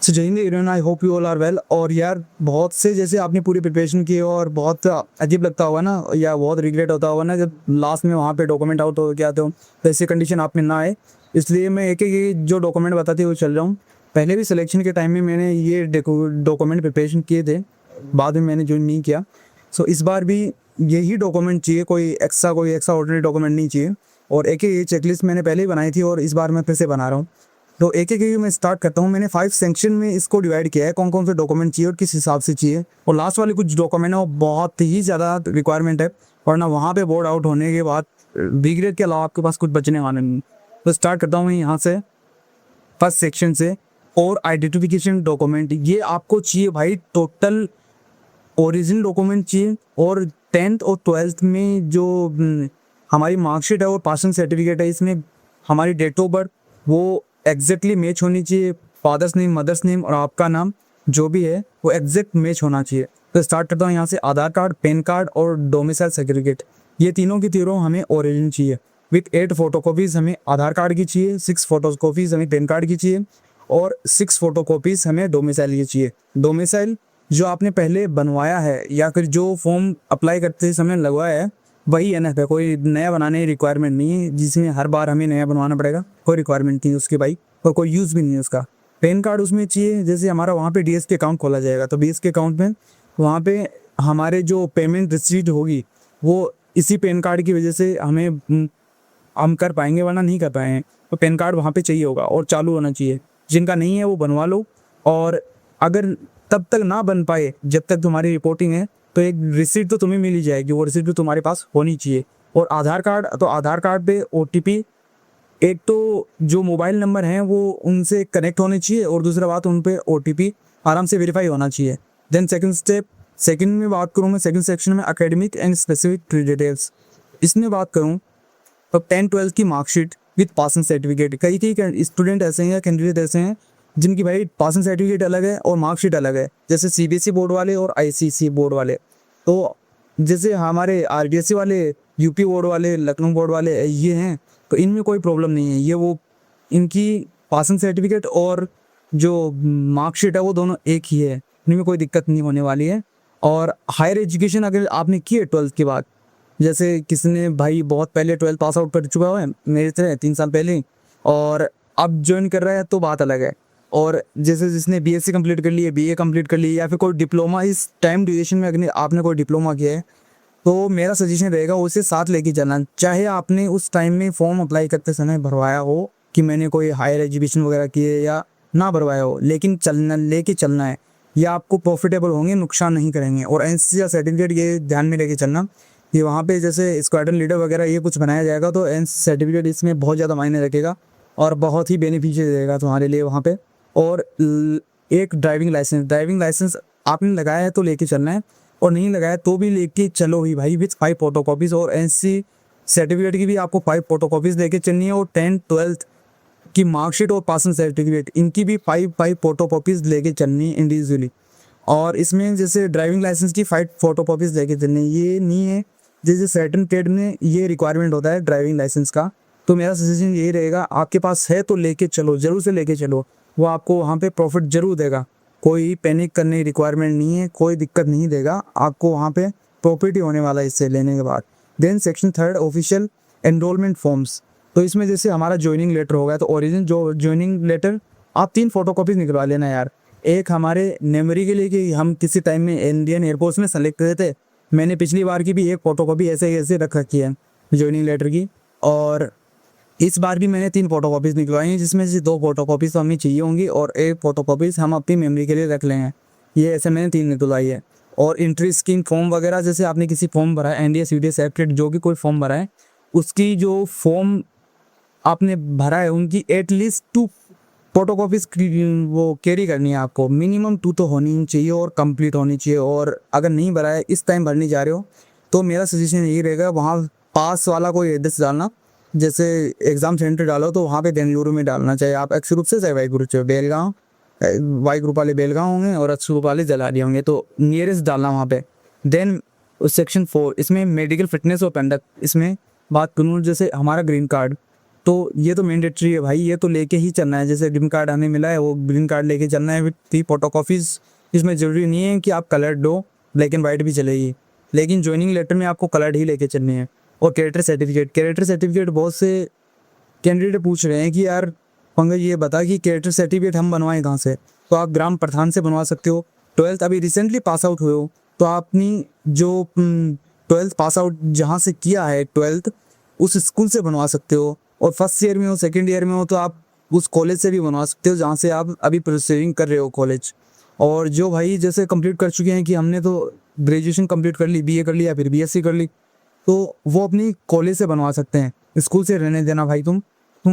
So Jai Hind everyone, I hope you all are well. और यार बहुत से जैसे आपने पूरी प्रिपरेशन की और बहुत अजीब लगता होगा ना, या बहुत रिग्रेट होता होगा ना जब लास्ट में वहाँ पे डॉक्यूमेंट आउट हो के आते हो, तो ऐसी कंडीशन आप में ना आए। इसलिए मैं एक एक जो डॉक्यूमेंट बताते हुए चल रहा हूँ। पहले भी सिलेक्शन के टाइम में मैंने ये डॉक्यूमेंट प्रिपरेशन किए थे, बाद में मैंने जो नहीं किया। सो इस बार भी यही डॉक्यूमेंट चाहिए, कोई एक्स्ट्रा ऑर्डिनरी डॉक्यूमेंट नहीं चाहिए। और एक एक चेकलिस्ट मैंने पहले ही बनाई थी और इस बार मैं फिर से बना रहा हूँ। तो एक एक मैं स्टार्ट करता हूँ। मैंने 5 सेक्शन में इसको डिवाइड किया है, कौन कौन से डॉक्यूमेंट चाहिए और किस हिसाब से चाहिए। और लास्ट वाले कुछ डॉक्यूमेंट है वो बहुत ही ज़्यादा रिक्वायरमेंट है, वरना वहाँ पे बोर्ड आउट होने के बाद बी ग्रेड के अलावा आपके पास कुछ बचने वाले नहीं। तो स्टार्ट करता हूँ मैं यहाँ से फर्स्ट सेक्शन से। और आइडेंटिफिकेशन डॉक्यूमेंट ये आपको चाहिए भाई, टोटल ओरिजिनल डॉक्यूमेंट चाहिए। और 10th और 12th में जो हमारी मार्कशीट है और पासिंग सर्टिफिकेट है, इसमें हमारी डेट ऑफ बर्थ वो एग्जैक्टली मैच होनी चाहिए। फादर्स नेम, मदर्स नेम और आपका नाम जो भी है वो एग्जैक्ट मैच होना चाहिए। तो स्टार्ट करता हूँ यहाँ से। आधार कार्ड, पैन कार्ड और डोमिसाइल सर्टिफिकेट, ये तीनों की तीनों हमें ओरिजिनल चाहिए। विथ 8 फोटोकॉपीज़ हमें आधार कार्ड की चाहिए, 6 फोटोकॉपीज़ हमें पैन कार्ड की चाहिए और 6 फोटोकॉपीज़ हमें डोमिसाइल की चाहिए। डोमिसाइल जो आपने पहले बनवाया है या फिर जो फॉर्म अप्लाई करते समय लगवाया है वही एनएफ है, कोई नया बनाने की रिक्वायरमेंट नहीं है जिसमें हर बार हमें नया बनवाना पड़ेगा। कोई रिक्वायरमेंट नहीं है उसकी भाई, और कोई यूज़ भी नहीं है उसका। पैन कार्ड उसमें चाहिए, जैसे हमारा वहाँ पे डीएस के अकाउंट खोला जाएगा तो डीएस के अकाउंट में वहाँ पे हमारे जो पेमेंट रिसीट होगी वो इसी पैन कार्ड की वजह से हम कर पाएंगे, वरना नहीं कर पाएंगे। तो पैन कार्ड वहाँ पे चाहिए होगा और चालू होना चाहिए। जिनका नहीं है वो बनवा लो। और अगर तब तक ना बन पाए जब तक तुम्हारी रिपोर्टिंग है तो एक रिसीट तो तुम्हें मिल ही जाएगी, वो रिसीट भी तुम्हारे पास होनी चाहिए। और आधार कार्ड, तो आधार कार्ड पे ओटीपी, एक तो जो मोबाइल नंबर हैं वो उनसे कनेक्ट होने चाहिए और दूसरा बात उन पे ओटीपी आराम से वेरीफाई होना चाहिए। देन सेकंड स्टेप, सेकंड में बात करूँ मैं सेकंड सेक्शन में एकेडमिक एंड स्पेसिफिक डिटेल्स। इसमें बात करूँ तो 10th-12th की मार्कशीट विद पासिंग सर्टिफिकेट। कई स्टूडेंट ऐसे हैं या कैंडिडेट ऐसे हैं जिनकी भाई पासिंग सर्टिफिकेट अलग है और मार्कशीट अलग है, जैसे सीबीएसई बोर्ड वाले और आईसीएसई बोर्ड वाले। तो जैसे हमारे आरडीएसई वाले, यूपी बोर्ड वाले, लखनऊ बोर्ड वाले ये हैं, तो इनमें कोई प्रॉब्लम नहीं है। ये वो इनकी पासिंग सर्टिफिकेट और जो मार्कशीट है वो दोनों एक ही है, इनमें कोई दिक्कत नहीं होने वाली है। और हायर एजुकेशन अगर आपने की है 12th के बाद, जैसे किसी ने भाई बहुत पहले 12th पास आउट कर चुका है मेरे से 3 साल पहले और अब ज्वाइन कर रहा है तो बात अलग है। और जैसे जिसने बीएससी कंप्लीट कर ली है, बीए कंप्लीट कर ली है, या फिर कोई डिप्लोमा इस टाइम ड्यूरेशन में अगर आपने कोई डिप्लोमा किया है तो मेरा सजेशन रहेगा उसे साथ लेके चलना। चाहे आपने उस टाइम में फॉर्म अप्लाई करते समय भरवाया हो कि मैंने कोई हायर एजुकेशन वगैरह की है या ना भरवाया हो, लेकिन चलना लेके चलना है। ये आपको प्रॉफिटेबल होंगे, नुकसान नहीं करेंगे। और एनसीसी या सर्टिफिकेट ये ध्यान में लेके चलना, ये वहाँ पे जैसे स्क्वाड्रन लीडर वगैरह ये कुछ बनाया जाएगा तो एनसीसी सर्टिफिकेट इसमें बहुत ज़्यादा मायने रखेगा और बहुत ही बेनिफिशियल रहेगा तुम्हारे लिए वहाँ पे। और एक ड्राइविंग लाइसेंस आपने लगाया है तो लेके चलना है, और नहीं लगाया तो भी लेके चलो ही भाई, विथ 5 फोटोकॉपीज़। और एनसीसी सर्टिफिकेट की भी आपको 5 फोटोकॉपीज़ लेके चलनी है। और 10th-12th की मार्कशीट और पासिंग सर्टिफिकेट इनकी भी 5 फोटोकॉपीज़ लेके चलनी है इंडिविजुअली। और इसमें जैसे ड्राइविंग लाइसेंस की 5 फोटोकॉपीज़ लेके चलनी है, ये नहीं है जैसे सर्टेन ट्रेड में ये रिक्वायरमेंट होता है ड्राइविंग लाइसेंस का। तो मेरा सजेशन यही रहेगा, आपके पास है तो लेके चलो, ज़रूर से लेके चलो, वो आपको वहाँ पे प्रॉफिट ज़रूर देगा। कोई पैनिक करने की रिक्वायरमेंट नहीं है, कोई दिक्कत नहीं देगा आपको, वहाँ पे प्रॉफिट ही होने वाला है इससे लेने के बाद। Then section 3 official enrolment forms. तो इसमें जैसे हमारा ज्वाइनिंग लेटर होगा तो ओरिजिनल जो ज्वाइनिंग लेटर आप 3 फोटोकॉपीज निकलवा लेना यार। एक हमारे मेमोरी के लिए कि हम किसी टाइम में इंडियन एयरफोर्स में सेलेक्ट करे थे, मैंने पिछली बार की भी एक फोटोकॉपी ऐसे ऐसे रख रखी है ज्वाइनिंग लेटर की। और इस बार भी मैंने 3 फोटोकॉपीज़ निकलवाई हैं, जिसमें से 2 फोटोकॉपीज़ तो हमें चाहिए होंगी और 1 फोटोकॉपीज़ हम अपनी मेमोरी के लिए रख लेंगे। ये ऐसे मैंने 3 निकलवाई है। और एंट्री स्कीम फॉर्म वगैरह, जैसे आपने किसी फॉर्म भरा है एनडीए सीडीएस एप्टेड जो भी कोई फॉर्म भरा है, उसकी जो फॉर्म आपने भरा है उनकी एटलीस्ट 2 फोटोकॉपीज़ वो कैरी करनी है आपको, मिनिमम 2 तो होनी ही चाहिए और कंप्लीट होनी चाहिए। और अगर नहीं भरा है, इस टाइम भरने जा रहे हो, तो मेरा सजेशन यही रहेगा वहाँ पास वाला कोई एड्रेस डालना। जैसे एग्ज़ाम सेंटर डालो तो वहाँ पे बेंगलुरु में डालना चाहिए, आप एक्स ग्रुप से चाहे वाई ग्रुप से, बेलगांव वाई ग्रुप वाले बेलगांव होंगे और एक्स ग्रुप वाले जलाली होंगे, तो नियरेस्ट डालना वहाँ पे। देन सेक्शन 4 इसमें मेडिकल फिटनेस और कंडक्ट। इसमें बात करूँ जैसे हमारा ग्रीन कार्ड, तो ये तो मैंडेटरी है भाई, ये तो लेके ही चलना है। जैसे ग्रीन कार्ड हमें मिला है, वो ग्रीन कार्ड लेके चलना है विथ 3 फोटोकॉपीज़। इसमें ज़रूरी नहीं है कि आप कलर्ड दो, ब्लैक एंड वाइट भी चलेगी, लेकिन जॉइनिंग लेटर में आपको कलर्ड ही लेके चलनी है। और कैरेक्टर सर्टिफिकेट बहुत से कैंडिडेट पूछ रहे हैं कि यार पंकज ये बता कि कैरेक्टर सर्टिफिकेट हम बनवाएं कहाँ से? तो आप ग्राम प्रधान से बनवा सकते हो। 12th अभी रिसेंटली पास आउट हुए हो तो अपनी जो 12th पास आउट जहाँ से किया है 12th, उस स्कूल से बनवा सकते हो। और फर्स्ट ईयर में हो, सेकेंड ईयर में हो, तो आप उस कॉलेज से भी बनवा सकते हो जहाँ से आप अभी प्रोसीडिंग कर रहे हो कॉलेज। और जो भाई जैसे कंप्लीट कर चुके हैं कि हमने तो ग्रेजुएशन कंप्लीट कर ली, बीए कर ली या फिर बीएससी कर ली, तो वो अपनी कॉलेज से बनवा सकते हैं। स्कूल से रहने देना भाई, तुम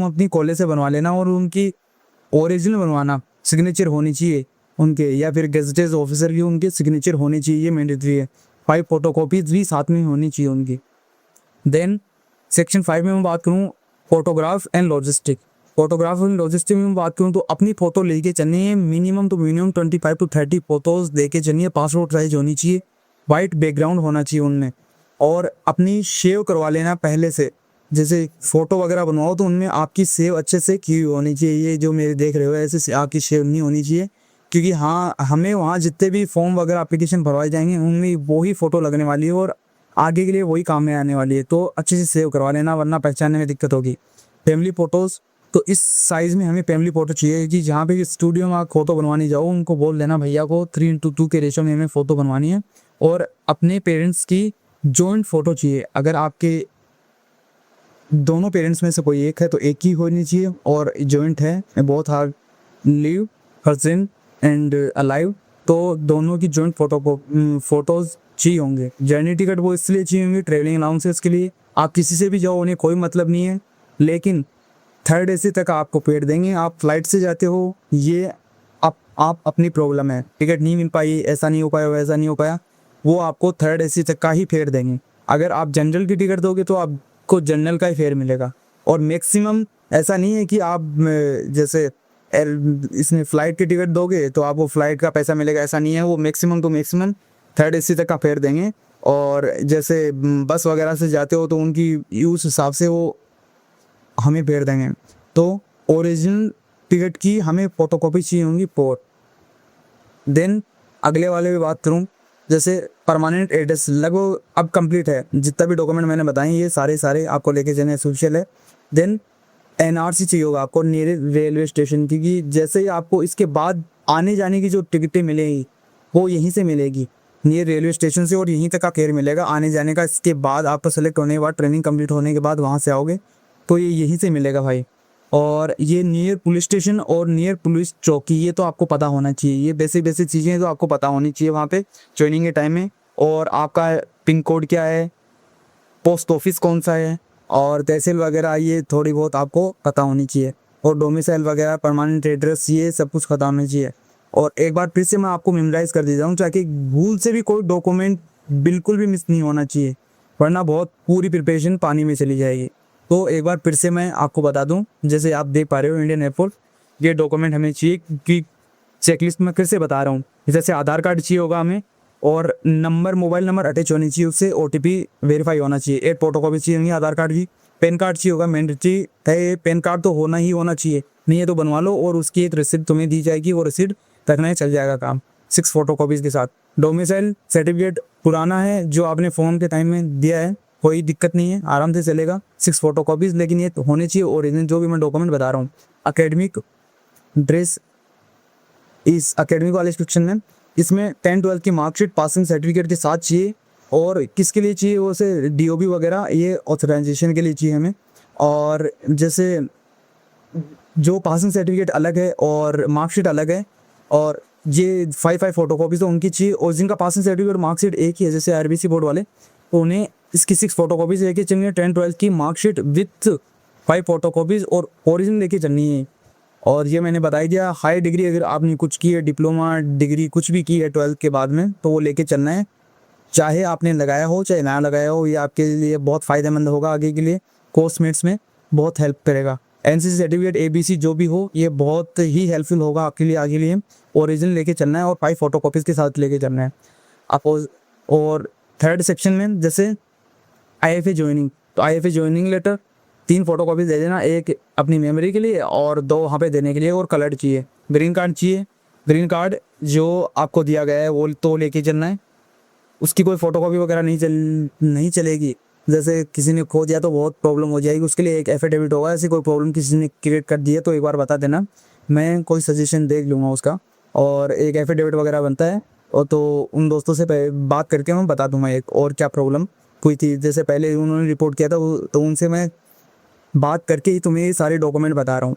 अपनी कॉलेज से बनवा लेना। और उनकी ओरिजिनल बनवाना, सिग्नेचर होनी चाहिए उनके, या फिर गेजेटेड ऑफिसर की उनके सिग्नेचर होनी चाहिए, ये मैंडेटरी है। 5 फोटोकॉपीज भी साथ में होनी चाहिए उनकी। देन सेक्शन 5 में मैं बात करूँ photograph and logistic. Photograph and logistic में बात करूँ तो अपनी फ़ोटो लेके चलनी है, मिनिमम 25 to 30 फोटोज़ लेके चलनी है। पासपोर्ट साइज होनी चाहिए, वाइट बैकग्राउंड होना चाहिए उनमें, और अपनी शेव करवा लेना पहले से। जैसे फ़ोटो वगैरह बनवाओ तो उनमें आपकी सेव अच्छे से की हुई होनी चाहिए। ये जो मेरे देख रहे हो ऐसे आपकी शेव नहीं होनी चाहिए, क्योंकि हाँ हमें वहाँ जितने भी फॉर्म वगैरह एप्लीकेशन भरवाए जाएंगे उनमें वही फ़ोटो लगने वाली है और आगे के लिए वही काम में आने वाली है। तो अच्छे से सेव करवा लेना, वरना पहचानने में दिक्कत होगी। फैमिली फ़ोटोज़, तो इस साइज़ में हमें फैमिली फ़ोटो चाहिए कि जहाँ पे स्टूडियो में आप फ़ोटो बनवाने जाओ उनको बोल देना भैया को 3:2 के रेशो में हमें फ़ोटो बनवानी है। और अपने पेरेंट्स की जॉइंट फ़ोटो चाहिए। अगर आपके दोनों पेरेंट्स में से कोई एक है तो एक ही होनी चाहिए, और जॉइंट है both are live husband and alive, तो दोनों की जॉइंट फोटोज़ चाहिए होंगे। जर्नी टिकट वो इसलिए चाहिए होंगे ट्रेवलिंग अलाउंसेस के लिए। आप किसी से भी जाओ उन्हें कोई मतलब नहीं है, लेकिन 3rd AC तक आपको पेड देंगे। आप फ्लाइट से जाते हो, ये आप अपनी प्रॉब्लम है, टिकट नहीं मिल पाई, ऐसा नहीं हो पाया, वैसा नहीं हो पाया, वो आपको 3rd AC तक का ही फेयर देंगे। अगर आप जनरल की टिकट दोगे तो आपको जनरल का ही फेयर मिलेगा। और मैक्सिमम ऐसा नहीं है कि आप जैसे इसमें फ़्लाइट की टिकट दोगे तो आपको फ़्लाइट का पैसा मिलेगा, ऐसा नहीं है। वो maximum to maximum 3rd AC तक का फेयर देंगे। और जैसे बस वगैरह से जाते हो तो उनकी उस हिसाब से वो हमें फेयर देंगे। तो ओरिजिनल टिकट की हमें फ़ोटोकॉपी चाहिए होंगी पोर्ट। देन अगले वाले की बात करूँ, जैसे परमानेंट एड्रेस लगभग अब कंप्लीट है। जितना भी डॉक्यूमेंट मैंने बताए ये सारे आपको लेके जाने एसेंशियल है। देन NRC चाहिए होगा आपको नियर रेलवे स्टेशन की, कि जैसे ही आपको इसके बाद आने जाने की जो टिकटें मिलेगी वो यहीं से मिलेगी, नियर रेलवे स्टेशन से, और यहीं तक का केयर मिलेगा आने जाने का। इसके बाद आपका सेलेक्ट होने के बाद, ट्रेनिंग कंप्लीट होने के बाद वहाँ से आओगे तो ये यहीं से मिलेगा भाई। और ये नियर पुलिस स्टेशन और नियर पुलिस चौकी, ये तो आपको पता होना चाहिए। ये बेसिक चीज़ें तो आपको पता होनी चाहिए वहाँ पे ज्वाइनिंग के टाइम में। और आपका पिन कोड क्या है, पोस्ट ऑफिस कौन सा है, और तहसील वगैरह ये थोड़ी बहुत आपको पता होनी चाहिए। और डोमिसाइल वगैरह, परमानेंट एड्रेस, ये सब कुछ पता होना चाहिए। और एक बार फिर से मैं आपको मेमोराइज़ कर देता हूँ ताकि भूल से भी कोई डॉक्यूमेंट बिल्कुल भी मिस नहीं होना चाहिए, वरना बहुत पूरी प्रिपरेशन पानी में चली जाएगी। तो एक बार फिर से मैं आपको बता दूं, जैसे आप देख पा रहे हो इंडियन एयरपोर्ट, ये डॉक्यूमेंट हमें चाहिए कि चेकलिस्ट में फिर से बता रहा हूँ। जैसे आधार कार्ड चाहिए होगा हमें, और नंबर, मोबाइल नंबर अटैच होनी चाहिए, उससे OTP वेरीफाई होना चाहिए। 8 फोटोकॉपी चाहिए होंगी आधार कार्ड की। पैन कार्ड चाहिए होगा, मैंडेटरी है, पैन कार्ड तो होना ही होना चाहिए, नहीं है तो बनवा लो, और उसकी एक रसीद तुम्हें दी जाएगी, वो रसीद रखना चल जाएगा काम 6 फोटोकॉपीज़ के साथ। डोमिसाइल सर्टिफिकेट पुराना है जो आपने फॉर्म के टाइम में दिया है, कोई दिक्कत नहीं है, आराम से चलेगा 6 फोटोकॉपीज़, लेकिन ये होने चाहिए ओरिजिनल जो भी मैं डॉक्यूमेंट बता रहा हूँ। एकेडमिक ड्रेस इस एकेडमिक वाले सेक्शन में, इसमें 10-12 की मार्कशीट पासिंग सर्टिफिकेट के साथ चाहिए। और किसके लिए चाहिए, वो से DOB वगैरह, ये ऑथराइजेशन के लिए चाहिए हमें। और जैसे जो पासिंग सर्टिफिकेट अलग है और मार्कशीट अलग है, और ये 5 फोटोकॉपीज़ तो उनकी चाहिए। और जिनका पासिंग सर्टिफिकेट और मार्कशीट एक ही है, जैसे RBC बोर्ड वाले, तो उन्हें इसकी 6 फोटोकॉपीज़ लेके चलनी है। 10-12 की मार्कशीट विथ 5 फोटोकॉपीज़ और ओरिजिनल लेके चलनी है। और ये मैंने बता ही दिया, हाई डिग्री अगर आपने कुछ की है, डिप्लोमा डिग्री कुछ भी की है 12th के बाद में, तो वो लेके चलना है। चाहे आपने लगाया हो चाहे ना लगाया हो, ये आपके लिए बहुत फ़ायदेमंद होगा आगे के लिए, कोर्समेट्स में बहुत हेल्प करेगा। NCC सर्टिफिकेट ABC जो भी हो, ये बहुत ही हेल्पफुल होगा आपके लिए आगे लिए। ओरिजिनल लेके चलना है और 5 फोटोकॉपीज़ के साथ लेके चलना है अपोज। और 3rd सेक्शन में जैसे IFA ज्वाइनिंग, तो IFA ज्वाइनिंग लेटर 3 फोटोकॉपी दे देना, एक अपनी मेमोरी के लिए और 2 वहाँ पे देने के लिए, और कलर चाहिए। ग्रीन कार्ड चाहिए, ग्रीन कार्ड जो आपको दिया गया है वो तो लेके चलना है, उसकी कोई फोटोकॉपी वगैरह नहीं चलेगी। जैसे किसी ने खो दिया तो बहुत प्रॉब्लम हो जाएगी, उसके लिए एक एफिडेविट होगा। ऐसी कोई प्रॉब्लम किसी ने क्रिएट कर दी है तो एक बार बता देना, मैं कोई सजेशन देख लूँगा उसका, और एक एफिडेविट वगैरह बनता है। और तो उन दोस्तों से बात करके मैं बता दूंगा एक और क्या प्रॉब्लम हुई थी। जैसे पहले उन्होंने रिपोर्ट किया था तो उनसे मैं बात करके ही तुम्हें ये सारे डॉक्यूमेंट बता रहा हूँ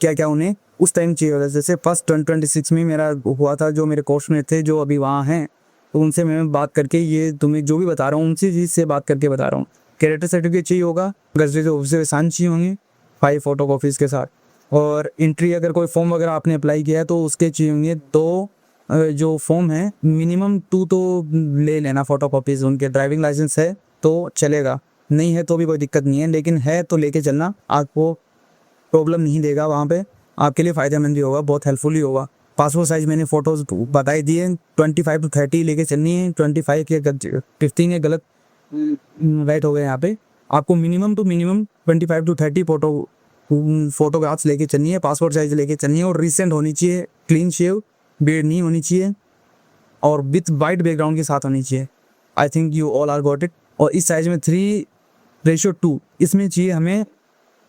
क्या क्या उन्हें उस टाइम चाहिए होता है। जैसे फर्स्ट 2026 में मेरा हुआ था, जो मेरे कोर्स में थे जो अभी वहाँ हैं, तो उनसे मैं बात करके ये तुम्हें जो भी बता रहा हूँ उनसे चीज़ से बात करके बता रहा हूँ। कैरेक्टर सर्टिफिकेट चाहिए होगा, गजटेड ऑफिसर साइन चाहिए होंगे 5 फोटोकॉपीज़ के साथ, और एंट्री अगर कोई फॉर्म वगैरह आपने अप्लाई किया है तो उसके चाहिए होंगे 2 जो फॉर्म है मिनिमम 2 तो ले लेना फोटोकॉपीज़। उनके ड्राइविंग लाइसेंस है तो चलेगा, नहीं है तो भी कोई दिक्कत नहीं है, लेकिन है तो लेके चलना, आपको प्रॉब्लम नहीं देगा वहाँ पे, आपके लिए फ़ायदेमंद भी होगा, बहुत हेल्पफुल ही होगा। पासपोर्ट साइज़ मैंने फ़ोटोज़ बताई दिए, 25 to 30 लेके चलनी है। 25 या 15 या गलत राइट हो गए यहाँ पे। आपको minimum to minimum 25 to 30 photographs लेके चलनी है, पासपोर्ट साइज़ लेके चलनी है, और रिसेंट होनी चाहिए, क्लीन शेव, बियर्ड नहीं होनी चाहिए, और विथ वाइट बैकग्राउंड के साथ होनी चाहिए। I think you all are got it. और इस साइज़ में 3:2 इसमें चाहिए हमें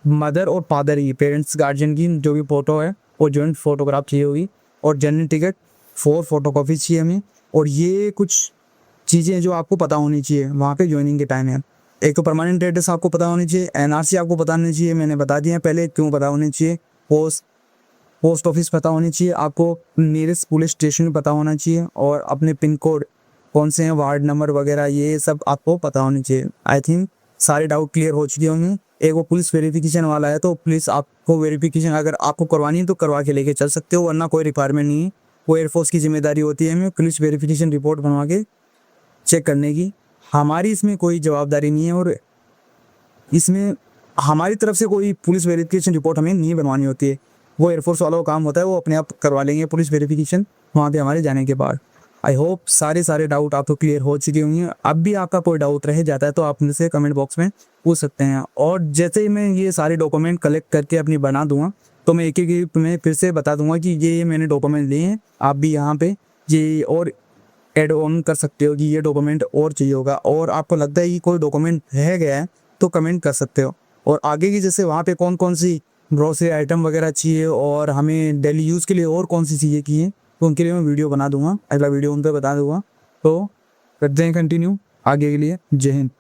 मदर और फादर की, पेरेंट्स गार्जियन की जो भी फ़ोटो है वो जॉइंट फोटोग्राफ चाहिए होगी, और जर्नी टिकट 4 फोटोकॉपी चाहिए हमें। और ये कुछ चीज़ें जो आपको पता होनी चाहिए वहाँ पे ज्वाइनिंग के टाइम है। एक तो परमानेंट एड्रेस आपको पता होनी चाहिए, एनआरसी आपको पता होनी चाहिए, मैंने बता दिया है पहले क्यों पता होनी चाहिए। पोस्ट ऑफिस पता होनी चाहिए आपको, नियरेस्ट पुलिस स्टेशन पता होना चाहिए, और अपने पिन कोड कौन से हैं, वार्ड नंबर वगैरह ये सब आपको पता होनी चाहिए। आई थिंक सारे डाउट क्लियर हो चुके होंगे। एक वो पुलिस वेरिफिकेशन वाला है, तो पुलिस आपको वेरिफिकेशन अगर आपको करवानी है तो करवा के लेके चल सकते हो, वरना कोई रिक्वायरमेंट नहीं है। वो एयरफोर्स की जिम्मेदारी होती है हमें पुलिस वेरिफिकेशन रिपोर्ट बनवा के चेक करने की, हमारी इसमें कोई जवाबदारी नहीं है। और इसमें हमारी तरफ से कोई पुलिस वेरिफिकेशन रिपोर्ट हमें नहीं बनवानी होती है, वो एयरफोर्स वालों का काम होता है, वो अपने आप करवा लेंगे पुलिस वेरिफिकेशन वहाँ पे हमारे जाने के बाद। आई होप सारे डाउट आपको क्लियर हो चुके होंगे। अब भी आपका कोई डाउट रह जाता है तो आप मुझसे कमेंट बॉक्स में पूछ सकते हैं। और जैसे ही मैं ये सारे डॉक्यूमेंट कलेक्ट करके अपनी बना दूंगा तो मैं एक मैं फिर से बता दूंगा कि ये मैंने डॉक्यूमेंट लिए हैं, आप भी यहाँ पे ये और एड ऑन कर सकते हो कि ये डॉक्यूमेंट और चाहिए होगा। और आपको लगता है कि कोई डॉक्यूमेंट रह गया है तो कमेंट कर सकते हो। और आगे की जैसे वहाँ पे कौन कौन सी ग्रोसरी आइटम वगैरह चाहिए और हमें डेली यूज़ के लिए और कौन सी चीज़ें चाहिए, तो उनके लिए मैं वीडियो बना दूंगा, अगला वीडियो उन पर बता दूंगा। तो करते हैं कंटिन्यू आगे के लिए। जय हिंद।